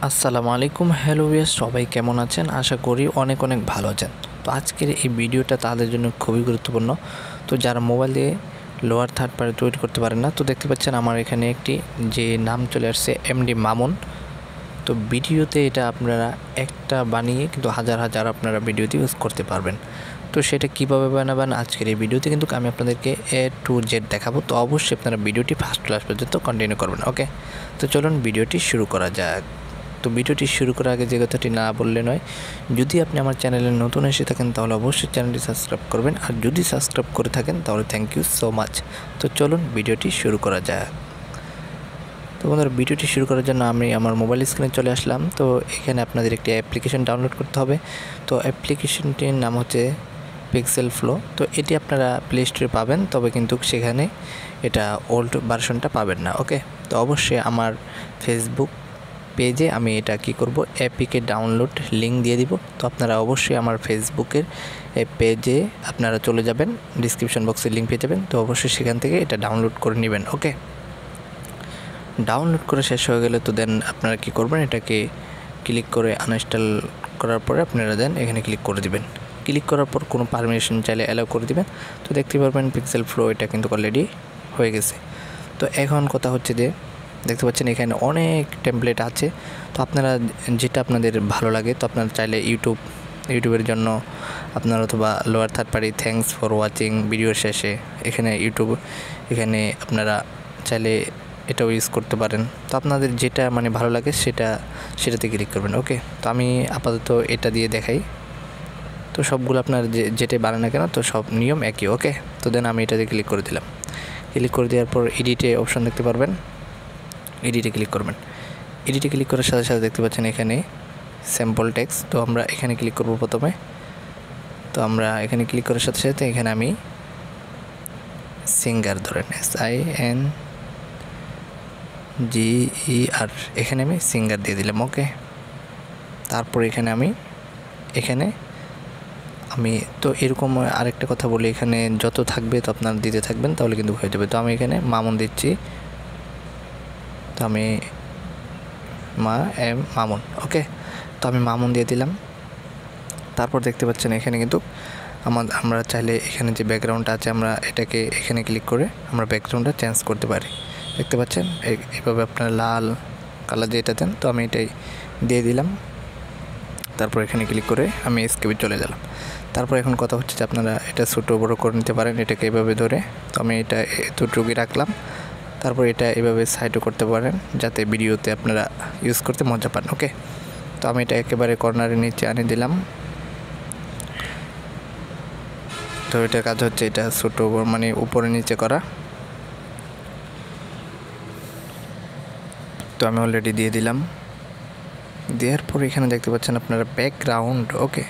আসসালামু আলাইকুম, hello viewers, সবাই কেমন আছেন? আশা করি অনেক অনেক ভালো আছেন। তো আজকের এই ভিডিওটা তাদের জন্য খুবই গুরুত্বপূর্ণ। তো যারা মোবাইল দিয়ে লোয়ার থার্ড পার্টি তৈরি করতে পারেন না, তো দেখতে পাচ্ছেন আমার এখানে একটি যে নাম চলে আসছে এমডি মামুন। তো ভিডিওতে এটা আপনারা একটা বানিয়ে কিন্তু হাজার হাজার আপনারা ভিডিওতে ইউজ করতে পারবেন। তো সেটা কীভাবে বানাবেন আজকের এই ভিডিওতে কিন্তু আমি আপনাদেরকে A to Z দেখাবো। তো অবশ্যই আপনারা ভিডিওটি ফার্স্ট ক্লাস পর্যন্ত কন্টিনিউ করবেন। ওকে, তো চলুন ভিডিওটি শুরু করা যাক। তো ভিডিওটি শুরু করার আগে যে কথাটি না বললে নয়, যদি আপনি আমার চ্যানেলে নতুন এসে থাকেন তাহলে অবশ্যই চ্যানেলটি সাবস্ক্রাইব করবেন, আর যদি সাবস্ক্রাইব করে থাকেন তাহলে থ্যাংক ইউ সো মাচ। তো চলুন ভিডিওটি শুরু করা যাক। তো বন্ধুরা, ভিডিওটি শুরু করার জন্য আমি আমার মোবাইল স্ক্রিনে চলে আসলাম। তো এখানে আপনাদের একটি অ্যাপ্লিকেশন ডাউনলোড করতে হবে। তো অ্যাপ্লিকেশনটির নাম হচ্ছে পিক্সেল ফ্লো। তো এটি আপনারা প্লে স্টোরে পাবেন, তবে কিন্তু সেখানে এটা ওল্ড ভার্সনটা পাবেন না। ওকে, তো অবশ্যই আমার ফেসবুক পেজে আমি এটা কি করব, অ্যাপিকে ডাউনলোড লিঙ্ক দিয়ে দিব। তো আপনারা অবশ্যই আমার ফেসবুকের পেজে আপনারা চলে যাবেন, ডিসক্রিপশন বক্সে লিঙ্ক পেয়ে যাবেন। তো অবশ্যই সেখান থেকে এটা ডাউনলোড করে নেবেন। ওকে, ডাউনলোড করে শেষ হয়ে গেলে তো দেন আপনারা কি করবেন, এটাকে ক্লিক করে আনইনস্টল করার পরে আপনারা দেন এখানে ক্লিক করে দিবেন। ক্লিক করার পর কোনো পারমিশন চাইলে অ্যালাউ করে দিবেন। তো দেখতে পারবেন পিক্সেল ফ্লো এটা কিন্তু অলরেডি হয়ে গেছে। তো এখন কথা হচ্ছে যে দেখতে পাচ্ছেন এখানে অনেক টেমপ্লেট আছে। তো আপনারা যেটা আপনাদের ভালো লাগে, তো আপনারা চাইলে ইউটিউবের জন্য আপনার অথবা lower third party thanks for watching ভিডিওর শেষে এখানে এখানে আপনারা চাইলে এটাও ইউজ করতে পারেন। তো আপনাদের যেটা মানে ভালো লাগে সেটাতে ক্লিক করবেন। ওকে, তো আমি আপাতত এটা দিয়ে দেখাই। তো সবগুলো আপনার যেটাই বানান না কেন, তো সব নিয়ম একই। ওকে, তো দেন আমি এটাতে ক্লিক করে দিলাম। ক্লিক করে দেওয়ার পর এডিটে অপশন দেখতে পারবেন, এডিটে ক্লিক করবেন। এডিটে ক্লিক করার সাথে সাথে দেখতে পাচ্ছেন এখানে স্যাম্পল টেক্সট। তো আমরা এখানে ক্লিক করব প্রথমে। তো আমরা এখানে ক্লিক করার সাথে সাথে এখানে আমি সিঙ্গার ধরেন SINGER এখানে আমি সিঙ্গার দিয়ে দিলাম। ওকে, তারপর এখানে আমি তো এরকম আরেকটা কথা বলি, এখানে যত থাকবে তো আপনারা দিতে থাকবেন, তাহলে কিন্তু হয়ে যাবে। তো আমি এখানে মামুন দিচ্ছি। তো আমি মামুন। ওকে, তো আমি মামুন দিয়ে দিলাম। তারপর দেখতে পাচ্ছেন এখানে কিন্তু আমরা চাইলে এখানে যে ব্যাকগ্রাউন্ডটা আছে আমরা এটাকে এখানে ক্লিক করে আমরা ব্যাকগ্রাউন্ডটা চেঞ্জ করতে পারি। দেখতে পাচ্ছেন এইভাবে আপনারা লাল কালার যেটা দেন, তো আমি এটাই দিয়ে দিলাম। তারপর এখানে ক্লিক করে আমি এসকেপে চলে গেলাম। তারপর এখন কথা হচ্ছে যে আপনারা এটা ছোটো বড়ো করে নিতে পারেন এটাকে এভাবে ধরে। তো আমি এটা এতটুকুই রাখলাম। তারপর এটা এভাবে সাইডও করতে পারেন যাতে ভিডিওতে আপনারা ইউজ করতে মজা পান। ওকে, তো আমি এটা একেবারে কর্নারের নিচে আনে দিলাম। তো এটার কাজ হচ্ছে এটা ছোটো মানে উপরে নিচে করা। তো আমি অলরেডি দিয়ে দিলাম। দেওয়ার পর এখানে দেখতে পাচ্ছেন আপনারা ব্যাকগ্রাউন্ড। ওকে,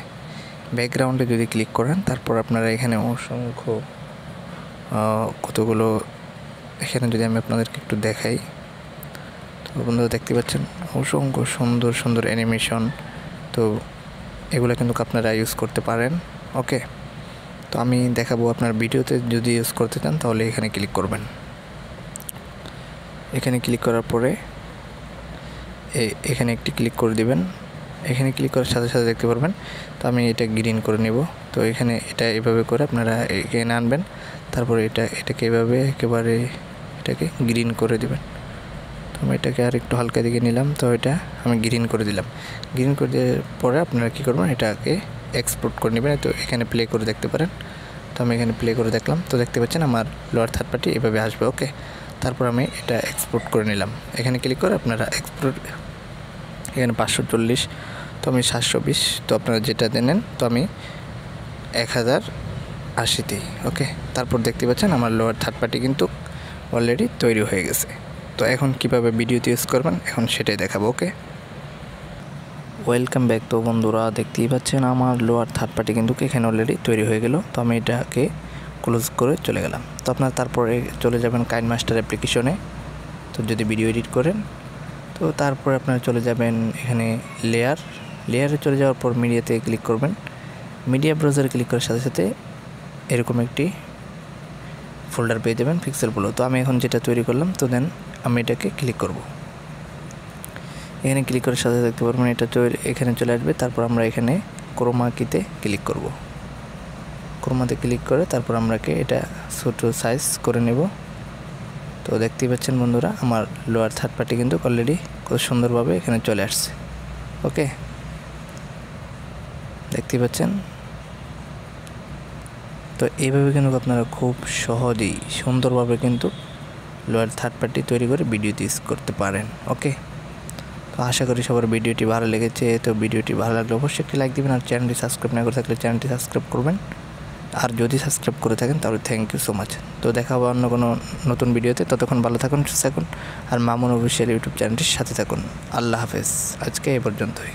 ব্যাকগ্রাউন্ডে যদি ক্লিক করেন তারপর আপনারা এখানে অসংখ্য কতগুলো, এখানে যদি আমি আপনাদেরকে একটু দেখাই, তো বন্ধুরা দেখতে পাচ্ছেন অসংখ্য সুন্দর সুন্দর অ্যানিমেশন। তো এগুলো কিন্তু আপনারা ইউজ করতে পারেন। ওকে, তো আমি দেখাবো আপনার ভিডিওতে যদি ইউজ করতে চান তাহলে এখানে ক্লিক করবেন। এখানে ক্লিক করার পরে এখানে একটি ক্লিক করে দিবেন। এখানে ক্লিক করার সাথে সাথে দেখতে পারবেন, তো আমি এটা গ্রিন করে নেব। তো এখানে এটা এভাবে করে আপনারা এখানে আনবেন। তারপরে এটাকে এভাবে একেবারে এটাকে গ্রিন করে দিবেন। তো আমি এটাকে আর একটু হালকা দিকে নিলাম। তো এটা আমি গ্রিন করে দিলাম। গ্রিন করে দেওয়ার পরে আপনারা কী করবেন, এটাকে এক্সপোর্ট করে নেবেন। তো এখানে প্লে করে দেখতে পারেন। তো আমি এখানে প্লে করে দেখলাম। তো দেখতে পাচ্ছেন আমার লোয়ার থার্ড পার্টি এভাবে আসবে। ওকে, তারপর আমি এটা এক্সপোর্ট করে নিলাম। এখানে ক্লিক করে আপনারা এক্সপোর্ট, এখানে 540, তো আমি 720, তো আপনারা যেটা দেন। তো আমি 1080তেই। ওকে, তারপর দেখতে পাচ্ছেন আমার লোয়ার থার্ড পার্টি কিন্তু অলরেডি তৈরি হয়ে গেছে। তো এখন কিভাবে ভিডিওতে ইউজ করবেন এখন সেটাই দেখাবো। ওকে, ওয়েলকাম ব্যাক। তো বন্ধুরা দেখতেই পাচ্ছেন আমার লোয়ার থার্ড পার্টি কিন্তু এখানে অলরেডি তৈরি হয়ে গেল। তো আমি এটাকে ক্লোজ করে চলে গেলাম। তো আপনারা তারপরে চলে যাবেন কাইনমাস্টার অ্যাপ্লিকেশনে। তো যদি ভিডিও এডিট করেন, তো তারপরে আপনারা চলে যাবেন এখানে লেয়ারে চলে যাওয়ার পর মিডিয়াতে ক্লিক করবেন। মিডিয়া ব্রাউজারে ক্লিক করার সাথে সাথে এরকম একটি ফোল্ডার পেয়ে যাবেন পিক্সেল ফ্লো। তো আমি এখন যেটা তৈরি করলাম, তো দেন আমি এটাকে ক্লিক করব। এখানে ক্লিক করার সাথে দেখতে পারবেন এটা এখানে চলে আসবে। তারপর আমরা এখানে ক্রোমা কিতে ক্লিক করব। ক্রোমাতে ক্লিক করে তারপর আমরাকে এটা ছোট সাইজ করে নেব। তো দেখতেই পাচ্ছেন বন্ধুরা, আমার লোয়ার থার্ড পার্টি কিন্তু অলরেডি কত সুন্দরভাবে এখানে চলে আসছে। ওকে, দেখতেই পাচ্ছেন। তো এইভাবে কিন্তু আপনারা খুব সহজেই সুন্দরভাবে কিন্তু লোয়ার থার্ড পার্টি তৈরি করে ভিডিওতে ইউজ করতে পারেন। ওকে, তো আশা করি সবার ভিডিওটি ভালো লেগেছে। তো ভিডিওটি ভালো লাগলে অবশ্যই একটি লাইক দিবেন, আর চ্যানেলটি সাবস্ক্রাইব না করে থাকলে চ্যানেলটি সাবস্ক্রাইব করবেন। আর যদি সাবস্ক্রাইব করে থাকেন তাহলে থ্যাংক ইউ সো মাচ। তো দেখা হবে অন্য কোনো নতুন ভিডিওতে। ততক্ষণ ভালো থাকুন, সুস্থ থাকুন, আর মামুন অফিসিয়াল ইউটিউব চ্যানেলটির সাথে থাকুন। আল্লাহ হাফেজ, আজকে এই পর্যন্তই।